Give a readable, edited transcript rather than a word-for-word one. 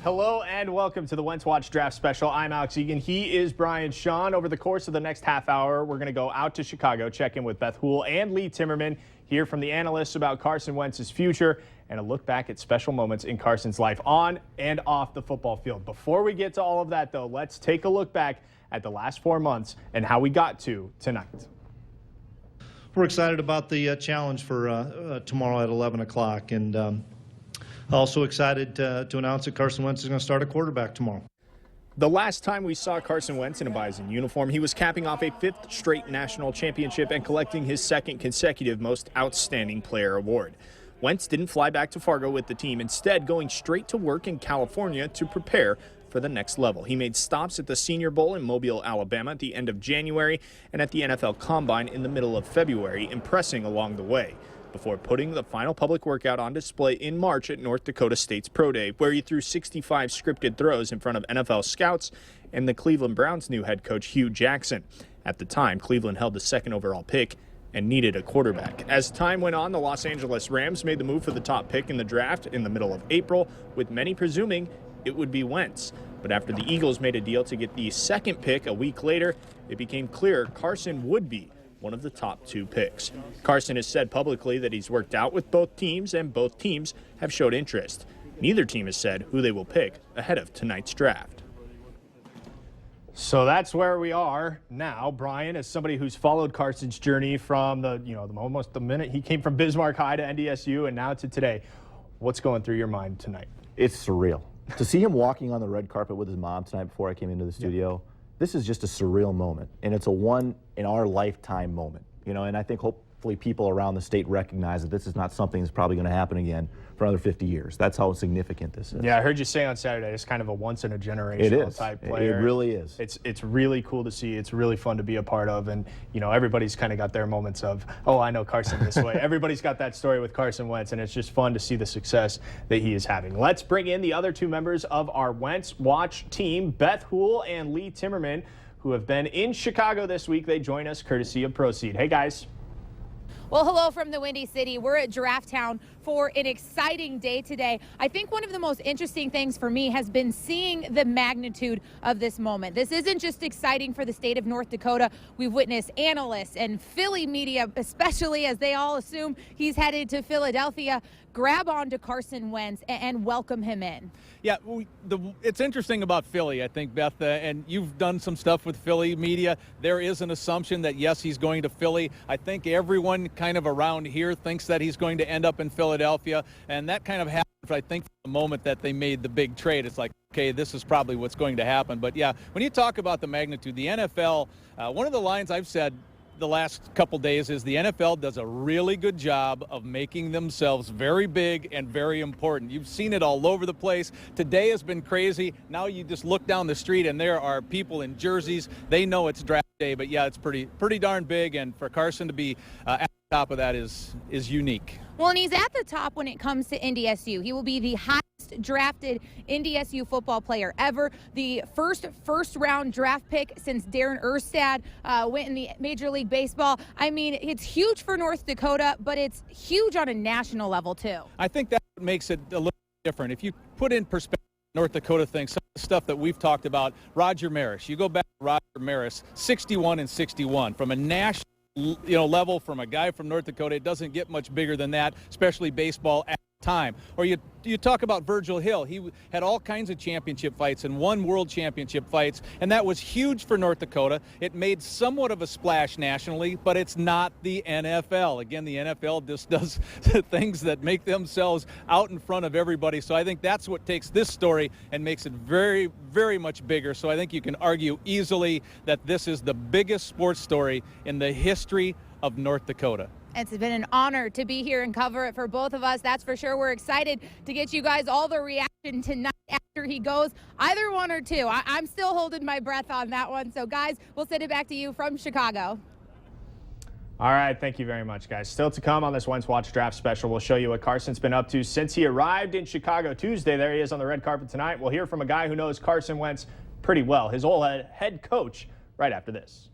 Hello and welcome to the Wentz Watch Draft Special. I'm Alex Egan. He is Brian Shawn. Over the course of the next half hour, we're going to go out to Chicago, check in with Beth Houle and Lee Timmerman, hear from the analysts about Carson Wentz's future, and a look back at special moments in Carson's life on and off the football field. Before we get to all of that, though, let's take a look back at the last 4 months and how we got to tonight. We're excited about the challenge for tomorrow at 11 o'clock, and also excited to announce that Carson Wentz is going to start a quarterback tomorrow. The last time we saw Carson Wentz in a Bison uniform, he was capping off a 5th straight national championship and collecting his 2nd consecutive Most Outstanding Player award. Wentz didn't fly back to Fargo with the team, instead going straight to work in California to prepare for the next level. He made stops at the Senior Bowl in Mobile, Alabama at the end of January and at the NFL Combine in the middle of February, impressing along the way, before putting the final public workout on display in March at North Dakota State's Pro Day, where he threw 65 scripted throws in front of NFL scouts and the Cleveland Browns' new head coach, Hugh Jackson. At the time, Cleveland held the 2nd overall pick and needed a quarterback. As time went on, the Los Angeles Rams made the move for the top pick in the draft in the middle of April, with many presuming it would be Wentz. But after the Eagles made a deal to get the 2nd pick a week later, it became clear Carson would be one of the top 2 picks. Carson has said publicly that he's worked out with both teams, and both teams have showed interest. Neither team has said who they will pick ahead of tonight's draft. So that's where we are now. Brian, as somebody who's followed Carson's journey from almost the minute he came from Bismarck High to NDSU and now to today, what's going through your mind tonight? It's surreal. To see him walking on the red carpet with his mom tonight before I came into the studio, this is just a surreal moment, and it's a one-in-our-lifetime moment, and I think hopefully people around the state recognize that this is not something that's probably going to happen again for another 50 years. That's how significant this is. Yeah, I heard you say on Saturday it's kind of a once-in-a-generational type player. It really is. It's really cool to see. It's really fun to be a part of, and everybody's kind of got their moments of, oh, I know Carson this way. Everybody's got that story with Carson Wentz, and it's just fun to see the success that he is having. Let's bring in the other 2 members of our Wentz Watch team, Beth Houle and Lee Timmerman, who have been in Chicago this week. They join us courtesy of Proceed. Hey, guys. Well, hello from the Windy City. We're at Draft Town for an exciting day today. I think one of the most interesting things for me has been seeing the magnitude of this moment. This isn't just exciting for the state of North Dakota. We've witnessed analysts and Philly media, especially as they all assume he's headed to Philadelphia, grab onto Carson Wentz and welcome him in. Yeah, it's interesting about Philly, I think, Beth, and you've done some stuff with Philly media. There is an assumption that, yes, he's going to Philly. I think everyone kind of around here thinks that he's going to end up in Philadelphia, and that kind of happened, I think, from the moment that they made the big trade. It's like, okay, this is probably what's going to happen. But, yeah, when you talk about the magnitude, the NFL, one of the lines I've said the last couple days is the NFL does a really good job of making themselves very big and very important. You've seen it all over the place. Today has been crazy. Now you just look down the street and there are people in jerseys. They know it's draft day, but yeah, it's pretty darn big. And for Carson to be at the top of that is unique. Well, and he's at the top when it comes to NDSU. He will be the highest drafted NDSU football player ever. The first round draft pick since Darren Erstad went in the Major League Baseball. I mean, it's huge for North Dakota, but it's huge on a national level too. I think that makes it a little different. If you put in perspective North Dakota thing, some of the stuff that we've talked about, Roger Maris, you go back to Roger Maris, 61 and 61 from a national level, from a guy from North Dakota. It doesn't get much bigger than that, especially baseball at the time. Or you talk about Virgil Hill. He had all kinds of championship fights and won world championship fights, and that was huge for North Dakota. It made somewhat of a splash nationally, but it's not the NFL. Again, the NFL just does things that make themselves out in front of everybody. So I think that's what takes this story and makes it very, very much bigger. So I think you can argue easily that this is the biggest sports story in the history of North Dakota. It's been an honor to be here and cover it for both of us. That's for sure. We're excited to get you guys all the reaction tonight after he goes, either one or two. I'm still holding my breath on that one. So, guys, we'll send it back to you from Chicago. All right, thank you very much, guys. Still to come on this Wentz Watch Draft Special, we'll show you what Carson's been up to since he arrived in Chicago Tuesday. There he is on the red carpet tonight. We'll hear from a guy who knows Carson Wentz pretty well, his old head coach, right after this.